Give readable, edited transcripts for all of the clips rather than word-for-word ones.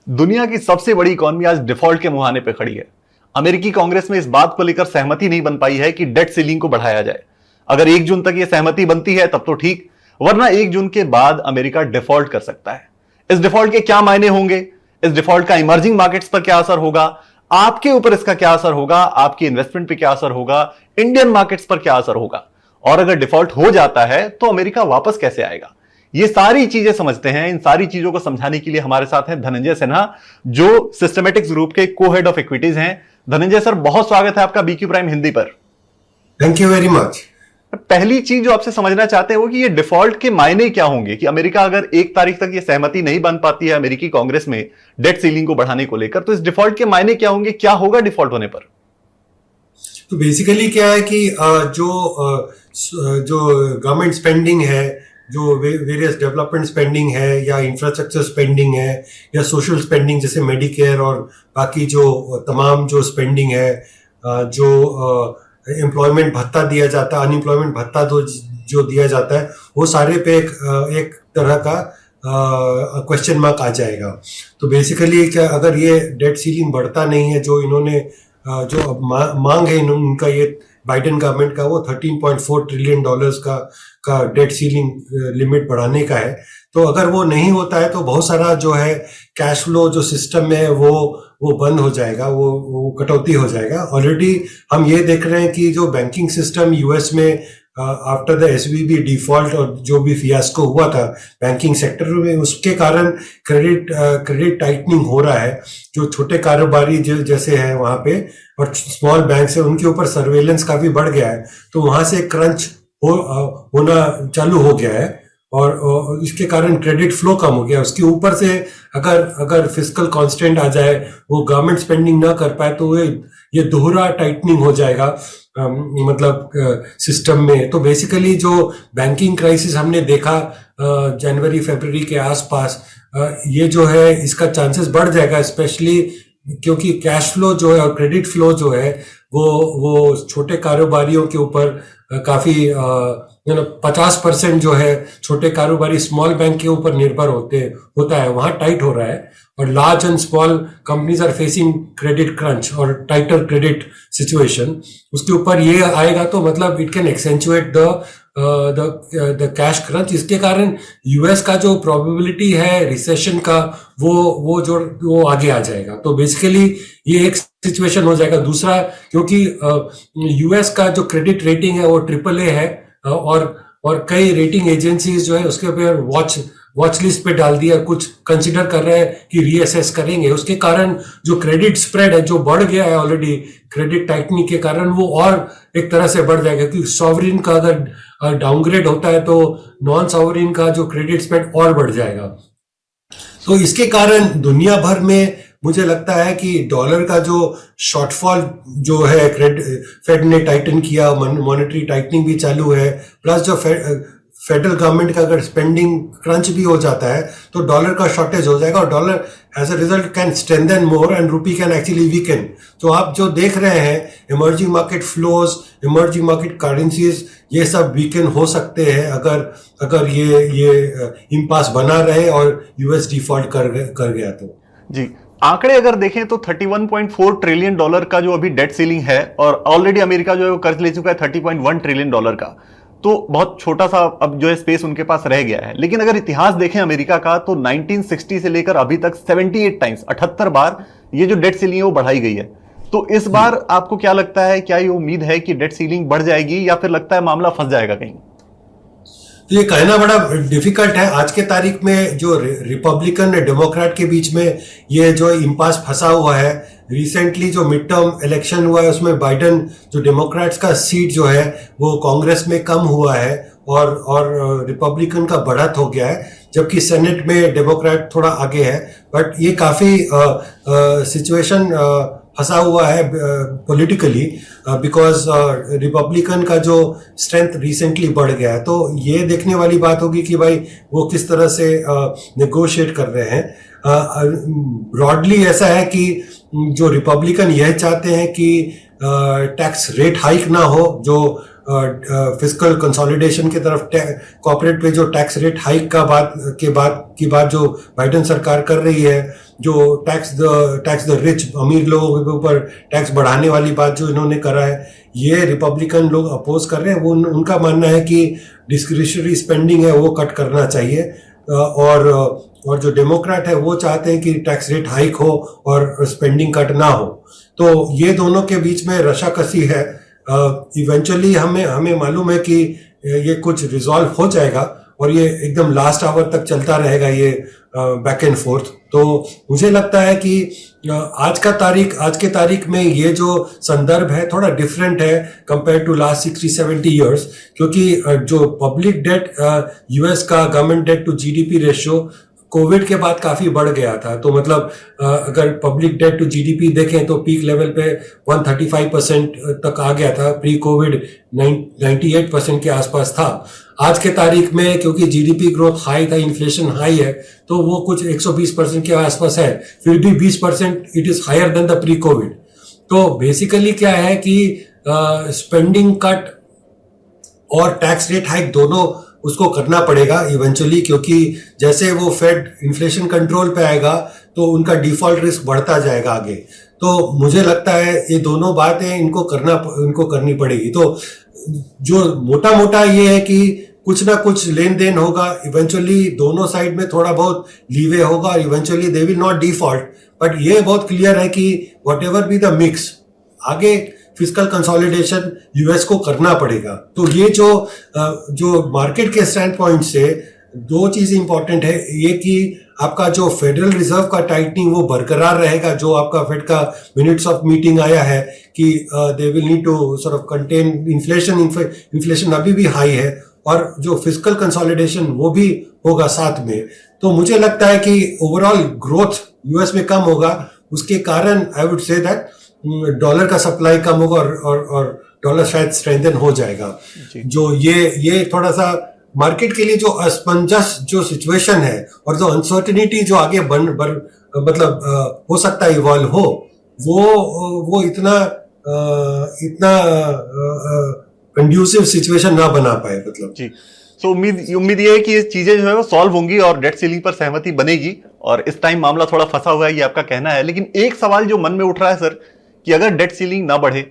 दुनिया की सबसे बड़ी इकॉनमी आज डिफॉल्ट के मुहाने पे खड़ी है। अमेरिकी कांग्रेस में इस बात को लेकर सहमति नहीं बन पाई है कि डेट सीलिंग को बढ़ाया जाए। अगर 1 जून तक यह सहमति बनती है तब तो ठीक, वरना 1 जून के बाद अमेरिका डिफॉल्ट कर सकता है। इस डिफॉल्ट के क्या मायने होंगे, इस डिफॉल्ट का इमर्जिंग मार्केट्स पर क्या असर होगा, आपके ऊपर इसका क्या असर होगा, आपकी इन्वेस्टमेंट पर क्या असर होगा, इंडियन मार्केट्स पर क्या असर होगा, और अगर डिफॉल्ट हो जाता है तो अमेरिका वापस कैसे आएगा, ये सारी चीजें समझते हैं। इन सारी चीजों को समझाने के लिए हमारे साथ हैं धनंजय सिन्हा, जो सिस्टमैटिक्स ग्रुप के को हेड ऑफ इक्विटीज हैं। धनंजय सर, बहुत स्वागत है आपका बीक्यू प्राइम हिंदी पर। Thank you very much. पहली चीज जो आपसे समझना चाहते हैं वो कि ये डिफॉल्ट के मायने क्या होंगे, कि अमेरिका अगर 1 तारीख तक ये सहमति नहीं बन पाती है अमेरिकी कांग्रेस में डेट सीलिंग को बढ़ाने को लेकर, तो इस डिफॉल्ट के मायने क्या होंगे, क्या होगा डिफॉल्ट होने पर? तो बेसिकली क्या है कि जो गवर्नमेंट स्पेंडिंग है, जो वेरियस डेवलपमेंट स्पेंडिंग है या इंफ्रास्ट्रक्चर स्पेंडिंग है या सोशल स्पेंडिंग जैसे मेडिकेयर और बाकी जो तमाम जो स्पेंडिंग है, जो एम्प्लॉयमेंट भत्ता दिया जाता है, अनएम्प्लॉयमेंट भत्ता जो दिया जाता है, वो सारे पे एक तरह का क्वेश्चन मार्क आ जाएगा। तो बेसिकली क्या, अगर ये डेट सीलिंग बढ़ता नहीं है, जो इन्होंने जो अब मांग है उनका, ये बाइडेन गवर्नमेंट का, वो $13.4 ट्रिलियन का डेट सीलिंग लिमिट बढ़ाने का है। तो अगर वो नहीं होता है तो बहुत सारा जो है कैश फ्लो जो सिस्टम में है वो बंद हो जाएगा, वो कटौती हो जाएगा। ऑलरेडी हम ये देख रहे हैं कि जो बैंकिंग सिस्टम यूएस में आफ्टर द एसवीबी डिफॉल्ट और जो भी फियास्को हुआ था बैंकिंग सेक्टर में, उसके कारण क्रेडिट टाइटनिंग हो रहा है। जो छोटे कारोबारी जैसे हैं वहां पे और स्मॉल बैंक है, उनके ऊपर सर्वेलेंस काफी बढ़ गया है। तो वहां से क्रंच होना चालू हो गया है और इसके कारण क्रेडिट फ्लो कम हो गया। उसके ऊपर से अगर फिस्कल कांस्टेंट आ जाए, वो गवर्नमेंट स्पेंडिंग ना कर पाए, तो ये दोहरा टाइटनिंग हो जाएगा मतलब सिस्टम में। तो बेसिकली जो बैंकिंग क्राइसिस हमने देखा जनवरी फरवरी के आसपास, ये जो है इसका चांसेस बढ़ जाएगा, स्पेशली क्योंकि कैश फ्लो जो है और क्रेडिट फ्लो जो है वो छोटे कारोबारियों के ऊपर काफी 50% जो है छोटे कारोबारी स्मॉल बैंक के ऊपर निर्भर होता है, वहां टाइट हो रहा है। और large and small companies are facing credit crunch और टाइटर क्रेडिट सिचुएशन। उसके ऊपर ये आएगा तो मतलब it can accentuate the cash crunch. इसके कारण यूएस का जो प्रोबेबिलिटी है रिसेशन का, वो आगे आ जाएगा। तो बेसिकली ये एक सिचुएशन हो जाएगा। दूसरा, क्योंकि यूएस का जो क्रेडिट रेटिंग है वो AAA है और कई रेटिंग एजेंसीज जो है उसके ऊपर वॉच लिस्ट पे डाल दिया, कुछ कंसिडर कर रहे हैं कि रीअसेस करेंगे। उसके कारण जो क्रेडिट स्प्रेड है जो बढ़ गया है ऑलरेडी क्रेडिट टाइटनिंग के कारण, वो और एक तरह से बढ़ जाएगा। क्योंकि सॉवरिन का अगर डाउनग्रेड होता है तो नॉन सॉवरिन का जो क्रेडिट स्प्रेड और बढ़ जाएगा। तो इसके कारण दुनिया भर में मुझे लगता है कि डॉलर का जो शॉर्टफॉल जो है, फेड ने टाइटन किया, मॉनेटरी टाइटनिंग भी चालू है, प्लस जो फेडरल गवर्नमेंट का अगर स्पेंडिंग क्रंच भी हो जाता है तो डॉलर का शॉर्टेज हो जाएगा और dollar as a result can strengthen more and rupee can actually weaken. तो आप जो देख रहे हैं emerging market flows, emerging market currencies, ये सब वीकन हो सकते हैं अगर ये इम्पास बना रहे और यूएस डिफॉल्ट कर गया तो। जी, आंकड़े अगर देखें तो $31.4 ट्रिलियन का जो अभी डेट सीलिंग है, और ऑलरेडी अमेरिका जो है वो कर्ज ले चुका है $30.1 ट्रिलियन का। तो बहुत छोटा सा अब जो है स्पेस उनके पास रह गया है। लेकिन अगर इतिहास देखें अमेरिका का, तो 1960 से लेकर अभी तक 78 टाइम्स, 78 बार ये जो डेट सीलिंग है वो बढ़ाई गई है। तो इस बार आपको क्या लगता है, क्या ये उम्मीद है कि डेट सीलिंग बढ़ जाएगी या फिर लगता है मामला फंस जाएगा कहीं? तो ये कहना बड़ा डिफिकल्ट है। आज के तारीख में जो रिपब्लिकन और डेमोक्रेट के बीच में ये जो इम्पास फंसा हुआ है, रिसेंटली जो मिड टर्म इलेक्शन हुआ है उसमें बाइडेन जो डेमोक्रेट्स का सीट जो है वो कांग्रेस में कम हुआ है और रिपब्लिकन का बढ़त हो गया है, जबकि सेनेट में डेमोक्रेट थोड़ा आगे है। बट ये काफी सिचुएशन फंसा हुआ है पॉलिटिकली, बिकॉज रिपब्लिकन का जो स्ट्रेंथ रिसेंटली बढ़ गया है। तो ये देखने वाली बात होगी कि भाई वो किस तरह से नेगोशिएट कर रहे हैं। ब्रॉडली ऐसा है कि जो रिपब्लिकन यह चाहते हैं कि टैक्स रेट हाइक ना हो, जो फिस्कल कंसोलिडेशन की तरफ कॉर्पोरेट पे जो टैक्स रेट हाइक का बात जो बाइडेन सरकार कर रही है, जो टैक्स द रिच, अमीर लोगों के ऊपर टैक्स बढ़ाने वाली बात जो इन्होंने करा है, ये रिपब्लिकन लोग अपोज कर रहे हैं। वो उनका मानना है कि डिस्क्रिशनरी स्पेंडिंग है वो कट करना चाहिए, और जो डेमोक्रेट है वो चाहते हैं कि टैक्स रेट हाइक हो और स्पेंडिंग कट ना हो। तो ये दोनों के बीच में रशाकसी है। इवेंचुअली हमें मालूम है कि ये कुछ रिजॉल्व हो जाएगा और ये एकदम लास्ट आवर तक चलता रहेगा, ये बैक एंड फोर्थ। तो मुझे लगता है कि आज के तारीख में ये जो संदर्भ है थोड़ा डिफरेंट है कंपेयर टू लास्ट 60-70 इयर्स, क्योंकि जो पब्लिक डेट यूएस का government debt to GDP ratio Covid के बाद काफी बढ़ गया था। तो मतलब अगर पब्लिक डेट टू जीडीपी देखें तो पीक लेवल पे 135% तक आ गया था, प्री कोविड 98% के आसपास था। आज के तारीख में क्योंकि जीडीपी ग्रोथ हाई था, इन्फ्लेशन हाई है, तो वो कुछ 120% के आसपास है, फिर भी 20% it is higher than the pre Covid. तो बेसिकली क्या है कि स्पेंडिंग कट और टैक्स रेट हाइक दोनों उसको करना पड़ेगा इवेंचुअली, क्योंकि जैसे वो फेड इन्फ्लेशन कंट्रोल पे आएगा तो उनका डिफॉल्ट रिस्क बढ़ता जाएगा आगे। तो मुझे लगता है ये दोनों बातें इनको करनी पड़ेगी। तो जो मोटा मोटा ये है कि कुछ ना कुछ लेन देन होगा, इवेंचुअली दोनों साइड में थोड़ा बहुत लीवे होगा, eventually they will not default, but ये बहुत क्लियर है कि what ever be the mix, आगे फिस्कल कंसोलिडेशन यूएस को करना पड़ेगा। तो ये जो मार्केट के स्टैंड पॉइंट से दो चीज इंपॉर्टेंट है, ये कि आपका जो फेडरल रिजर्व का टाइटनिंग वो बरकरार रहेगा, जो आपका फेड का मिनट्स ऑफ मीटिंग आया है कि they will need to sort of contain inflation अभी भी हाई है, और जो फिस्कल कंसोलिडेशन वो भी होगा साथ में। तो मुझे लगता है कि ओवरऑल ग्रोथ यूएस में कम होगा, उसके कारण I would say that dollar का सप्लाई कम होगा और डॉलर शायद स्ट्रेंथन हो जाएगा। जो ये थोड़ा सा मार्केट के लिए जो असमंजस जो सिचुएशन है और जो अनसर्टेनिटी जो आगे मतलब हो सकता है इवॉल्व हो, वो इतना कंड्यूसिव सिचुएशन ना बना पाए मतलब। जी, तो उम्मीद ये है कि ये चीजें जो है वो सॉल्व होंगी और डेट सीलिंग पर सहमति बनेगी, और इस टाइम मामला थोड़ा फंसा हुआ है, ये आपका कहना है। लेकिन एक सवाल जो मन में उठ रहा है सर, कि अगर डेट सीलिंग ना बढ़े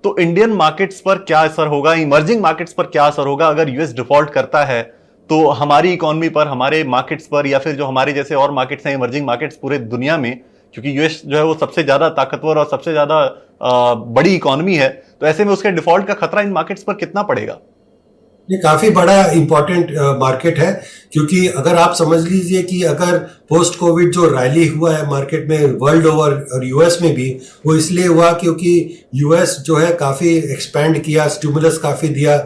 तो इंडियन मार्केट्स पर क्या असर होगा, इमर्जिंग मार्केट्स पर क्या असर होगा? अगर यूएस डिफॉल्ट करता है तो हमारी इकोनॉमी पर, हमारे मार्केट्स पर, या फिर जो हमारे जैसे और मार्केट्स हैं, इमर्जिंग मार्केट्स पूरे दुनिया में, क्योंकि यूएस जो है वो सबसे ज्यादा ताकतवर और सबसे ज्यादा बड़ी इकोनॉमी है, तो ऐसे में उसके डिफॉल्ट का खतरा इन मार्केट्स पर कितना पड़ेगा? ये काफी बड़ा इंपॉर्टेंट मार्केट है, क्योंकि अगर आप समझ लीजिए कि अगर पोस्ट कोविड जो रैली हुआ है मार्केट में वर्ल्ड ओवर और यूएस में भी, वो इसलिए हुआ क्योंकि यूएस जो है काफी एक्सपैंड किया, स्टिमुलस काफी दिया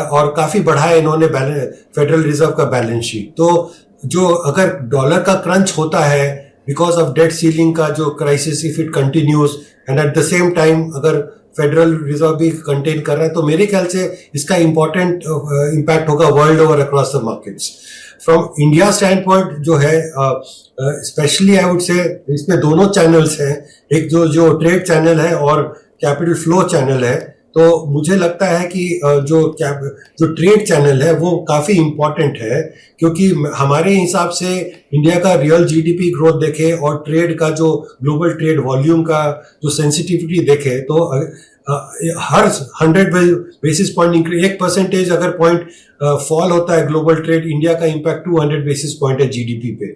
और काफी बढ़ाया इन्होंने फेडरल रिजर्व का बैलेंस शीट। तो जो अगर डॉलर का क्रंच होता है बिकॉज ऑफ डेट सीलिंग का जो crisis, if it continues and at the same time अगर फेडरल रिजर्व भी कंटेन कर रहा है, तो मेरे ख्याल से इसका इंपॉर्टेंट इम्पैक्ट होगा world over across the markets. From India stand point जो है स्पेशली आई वुड से इसमें दोनों चैनल्स हैं, एक जो ट्रेड चैनल है और कैपिटल फ्लो चैनल है। तो मुझे लगता है कि जो ट्रेड चैनल है वो काफी इंपॉर्टेंट है, क्योंकि हमारे हिसाब से इंडिया का रियल जीडीपी ग्रोथ देखे और ट्रेड का जो ग्लोबल ट्रेड वॉल्यूम का जो सेंसिटिविटी देखे, तो हर 100 बेसिस पॉइंट 1% अगर पॉइंट फॉल होता है ग्लोबल ट्रेड, इंडिया का इम्पैक्ट 200 बेसिस पॉइंट है जीडीपी पे।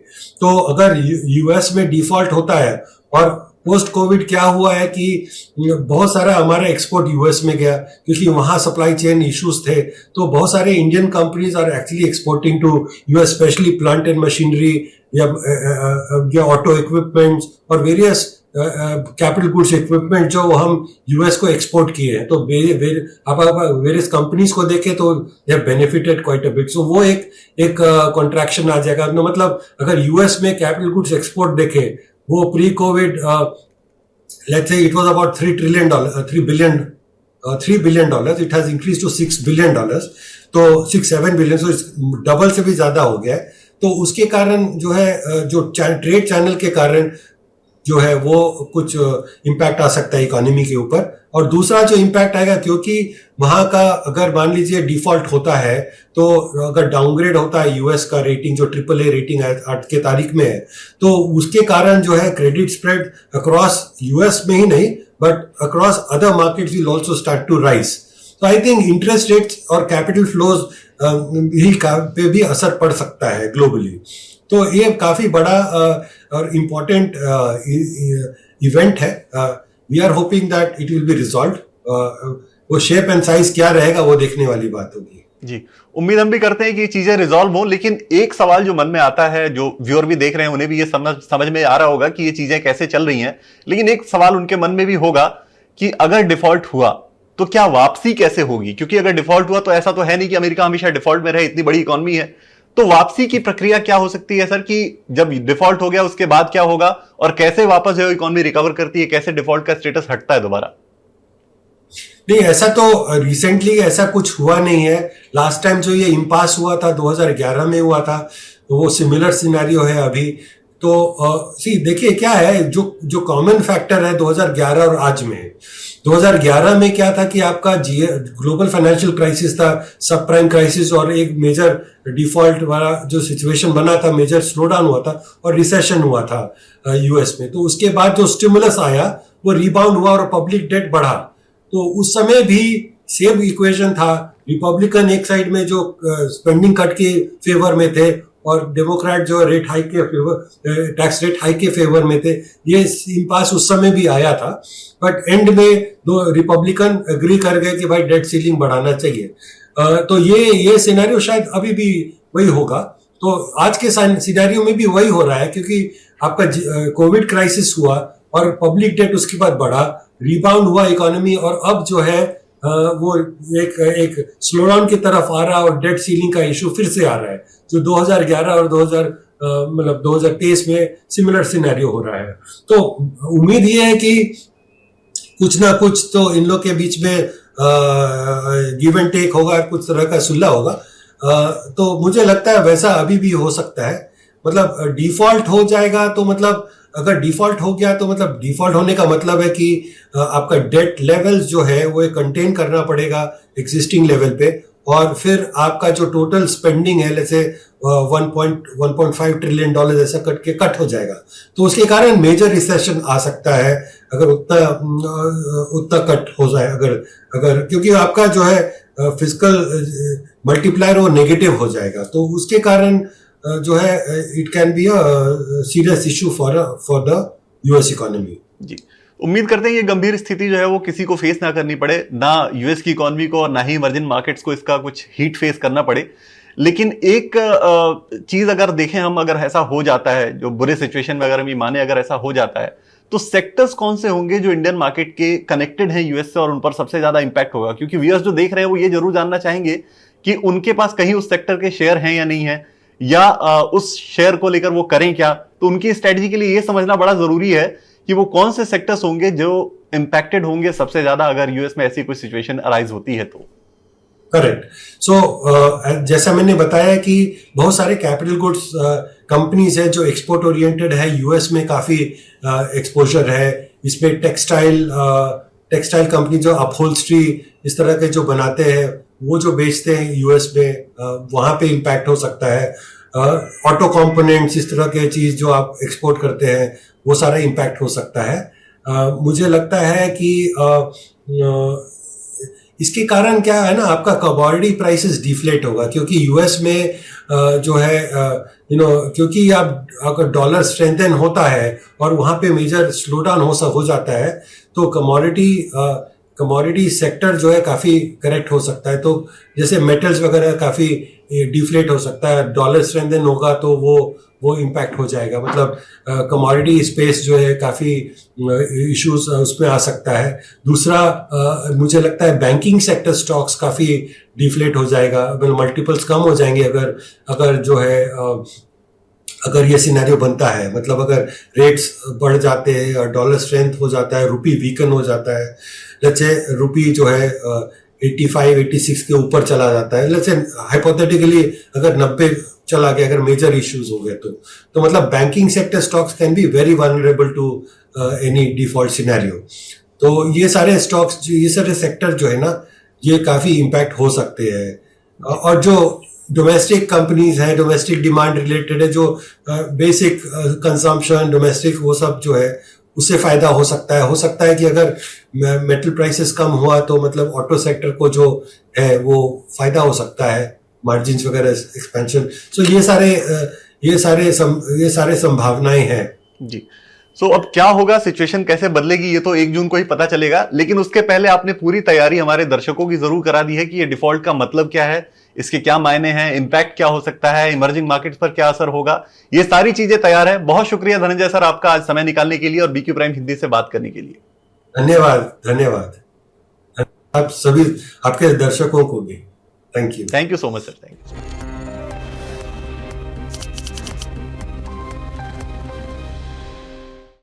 तो अगर यूएस में डिफॉल्ट होता है, और पोस्ट कोविड क्या हुआ है कि बहुत सारा हमारा एक्सपोर्ट यूएस में गया क्योंकि वहां सप्लाई चेन इश्यूज थे, तो बहुत सारे Indian companies are actually exporting to US, specially plant and machinery या ऑटो इक्विपमेंट्स और वेरियस कैपिटल गुड्स इक्विपमेंट जो हम यूएस को एक्सपोर्ट किए हैं। तो आप वेरियस कंपनीज को देखें तो they have benefited quite a bit. So वो एक कॉन्ट्रैक्शन आ जाएगा। मतलब अगर यूएस में कैपिटल गुड्स एक्सपोर्ट देखे, वो pre Covid let's say it was about $3 billion, it has increase to $6 billion, तो 6-7 बिलियन, सो डबल से भी ज्यादा हो गया है। तो उसके कारण जो है जो ट्रेड चैनल के कारण जो है वो कुछ इम्पैक्ट आ सकता है इकोनॉमी के ऊपर। और दूसरा जो इम्पैक्ट आएगा, क्योंकि वहां का अगर मान लीजिए डिफॉल्ट होता है, तो अगर डाउनग्रेड होता है यूएस का रेटिंग जो AAA रेटिंग आज के तारीख में है, तो उसके कारण जो है क्रेडिट स्प्रेड अक्रॉस यूएस में ही नहीं but across other markets will also start to rise. तो आई थिंक इंटरेस्ट रेट्स और कैपिटल फ्लोज पे भी असर पड़ सकता है ग्लोबली। तो ये काफी बड़ा और इम्पोर्टेंट इवेंट है। We are hoping that it will be resolve. वो शेप एंड साइज क्या रहेगा वो देखने वाली बात होगी। जी, उम्मीद हम भी करते हैं कि ये चीजें रिजॉल्व हो। लेकिन एक सवाल जो मन में आता है, जो व्यूअर भी देख रहे हैं उन्हें भी ये समझ में आ रहा होगा कि ये चीजें कैसे चल रही हैं, लेकिन एक सवाल उनके मन में भी होगा कि अगर डिफॉल्ट हुआ तो क्या वापसी कैसे होगी? क्योंकि अगर डिफॉल्ट हुआ तो ऐसा तो है नहीं कि अमेरिका हमेशा डिफॉल्ट में रहे, इतनी बड़ी इकोनॉमी है। तो वापसी की प्रक्रिया क्या हो सकती है सर, कि जब डिफॉल्ट हो गया उसके बाद क्या होगा और कैसे वापस जो इकोनॉमी रिकवर करती है, कैसे डिफॉल्ट का स्टेटस हटता है दोबारा? नहीं, ऐसा तो रिसेंटली ऐसा कुछ हुआ नहीं है। लास्ट टाइम जो ये इम्पास हुआ था 2011 में हुआ था, तो वो सिमिलर सिनेरियो है अभी। तो देखिए क्या है, जो कॉमन फैक्टर है 2011 और आज में, 2011 में क्या था कि आपका ग्लोबल फाइनेंशियल क्राइसिस था, सब प्राइम क्राइसिस, और एक मेजर डिफॉल्ट वाला जो सिचुएशन बना था, मेजर स्लो डाउन हुआ था और रिसेशन हुआ था यूएस में। तो उसके बाद जो स्टिमुलस आया वो रिबाउंड हुआ और पब्लिक डेट बढ़ा। तो उस समय भी सेम इक्वेशन था, रिपब्लिकन एक साइड में जो स्पेंडिंग कट के फेवर में थे और डेमोक्रेट जो रेट हाइक के फेवर, टैक्स रेट हाइक के फेवर में थे। ये इम्पास उस समय भी आया था, बट एंड में दो रिपब्लिकन एग्री कर गए कि भाई डेट सीलिंग बढ़ाना चाहिए। तो ये सिनेरियो शायद अभी भी वही होगा। तो आज के सिनेरियो में भी वही हो रहा है, क्योंकि आपका कोविड क्राइसिस हुआ और पब्लिक डेट उसके बाद बढ़ा, रिबाउंड हुआ इकोनॉमी, और अब जो है वो एक स्लो डाउन की तरफ आ रहा है और डेट सीलिंग का इशू फिर से आ रहा है, जो 2011 और 2023 में सिमिलर सिनेरियो हो रहा है। तो उम्मीद ये है कि कुछ ना कुछ तो इन लोग के बीच में गिव एंड टेक होगा, कुछ तरह का सुलह होगा। तो मुझे लगता है वैसा अभी भी हो सकता है। मतलब डिफॉल्ट हो जाएगा तो मतलब, अगर डिफॉल्ट हो गया तो मतलब डिफॉल्ट होने का मतलब है कि आपका डेट लेवल्स जो है वो कंटेन करना पड़ेगा एग्जिस्टिंग लेवल पे, और फिर आपका जो टोटल स्पेंडिंग है जैसे 1.5 ट्रिलियन डॉलर ऐसा कट हो जाएगा। तो उसके कारण मेजर रिसेशन आ सकता है अगर उतना कट हो जाए, अगर क्योंकि आपका जो है फिजिकल मल्टीप्लायर वो नेगेटिव हो जाएगा। तो उसके कारण जो है it can be a serious issue for the US economy. जी, उम्मीद करते हैं ये गंभीर स्थिति जो है वो किसी को फेस ना करनी पड़े, ना यूएस की इकोनॉमी को और ना ही इमर्जिंग मार्केट्स को इसका कुछ हीट फेस करना पड़े। लेकिन एक चीज अगर देखें हम, अगर ऐसा हो जाता है, जो बुरे सिचुएशन में अगर हम ये माने अगर ऐसा हो जाता है, तो सेक्टर्स कौन से होंगे जो इंडियन मार्केट के कनेक्टेड हैं यूएस से और उन पर सबसे ज्यादा इंपैक्ट होगा? क्योंकि व्यूअर्स जो देख रहे हैं वो ये जरूर जानना चाहेंगे कि उनके पास कहीं उस सेक्टर के शेयर हैं या नहीं है, या उस शेयर को लेकर वो करें क्या। तो उनकी स्ट्रेटजी के लिए ये समझना बड़ा जरूरी है कि वो कौन से सेक्टर्स होंगे जो इंपैक्टेड होंगे सबसे ज्यादा अगर यूएस में ऐसी कोई सिचुएशन अराइज होती है तो। करेक्ट। सो जैसा मैंने बताया कि बहुत सारे कैपिटल गुड्स कंपनीज है जो एक्सपोर्ट ओरिएंटेड है, यूएस में काफी एक्सपोजर है। इसमें टेक्सटाइल कंपनी जो अपहोल्स्ट्री इस तरह के जो बनाते हैं वो जो बेचते हैं यूएस में, वहां पे इम्पैक्ट हो सकता है। ऑटो कंपोनेंट्स इस तरह के चीज जो आप एक्सपोर्ट करते हैं वो सारा इम्पैक्ट हो सकता है। मुझे लगता है कि इसके कारण क्या है ना, आपका कमोडिटी प्राइसेस डिफ्लेट होगा, क्योंकि यूएस में जो है क्योंकि आप अगर डॉलर स्ट्रेंथन होता है और वहां पे मेजर स्लो डाउन हो जाता है, तो कमोडिटी सेक्टर जो है काफी करेक्ट हो सकता है। तो जैसे मेटल्स वगैरह काफी डिफ्लेट हो सकता है, डॉलर स्ट्रेंथन होगा तो वो इम्पैक्ट हो जाएगा। मतलब कमोडिटी स्पेस जो है काफी इश्यूज उसमें आ सकता है। दूसरा मुझे लगता है बैंकिंग सेक्टर स्टॉक्स काफी डिफ्लेट हो जाएगा, मल्टीपल्स कम हो जाएंगे अगर जो है अगर ये सिनेरियो बनता है। मतलब अगर रेट्स बढ़ जाते हैं और डॉलर स्ट्रेंथ हो जाता है, रुपी वीकन हो जाता है, जैसे रुपी जो है 85 86 के ऊपर चला जाता है, लेट्स से हाइपोथेटिकली अगर 90 चला गया, अगर मेजर इश्यूज हो गए तो मतलब banking sector stocks can be very vulnerable to any default scenario. तो ये सारे स्टॉक्स, ये सारे सेक्टर जो है ना, ये काफी इम्पैक्ट हो सकते हैं। और जो डोमेस्टिक कंपनीज है, डोमेस्टिक डिमांड रिलेटेड है, जो बेसिक कंजम्पशन डोमेस्टिक, वो सब जो है उससे फायदा हो सकता है। हो सकता है कि अगर मेटल प्राइसेस कम हुआ तो मतलब ऑटो सेक्टर को जो है वो फायदा हो सकता है, मार्जिन्स वगैरह एक्सपेंशन। सो ये सारे संभावनाएं हैं जी। सो अब क्या होगा, सिचुएशन कैसे बदलेगी, ये तो 1 जून को ही पता चलेगा। लेकिन उसके पहले आपने पूरी तैयारी हमारे दर्शकों की जरूर करा दी है कि ये डिफॉल्ट का मतलब क्या है, इसके क्या मायने हैं, इंपैक्ट क्या हो सकता है, इमर्जिंग मार्केट्स पर क्या असर होगा, ये सारी चीजें तैयार है। बहुत शुक्रिया धनंजय सर आपका आज समय निकालने के लिए और बीक्यू प्राइम हिंदी से बात करने के लिए। धन्यवाद आप सभी, आपके दर्शकों को भी thank you. Thank you so much sir, thank you.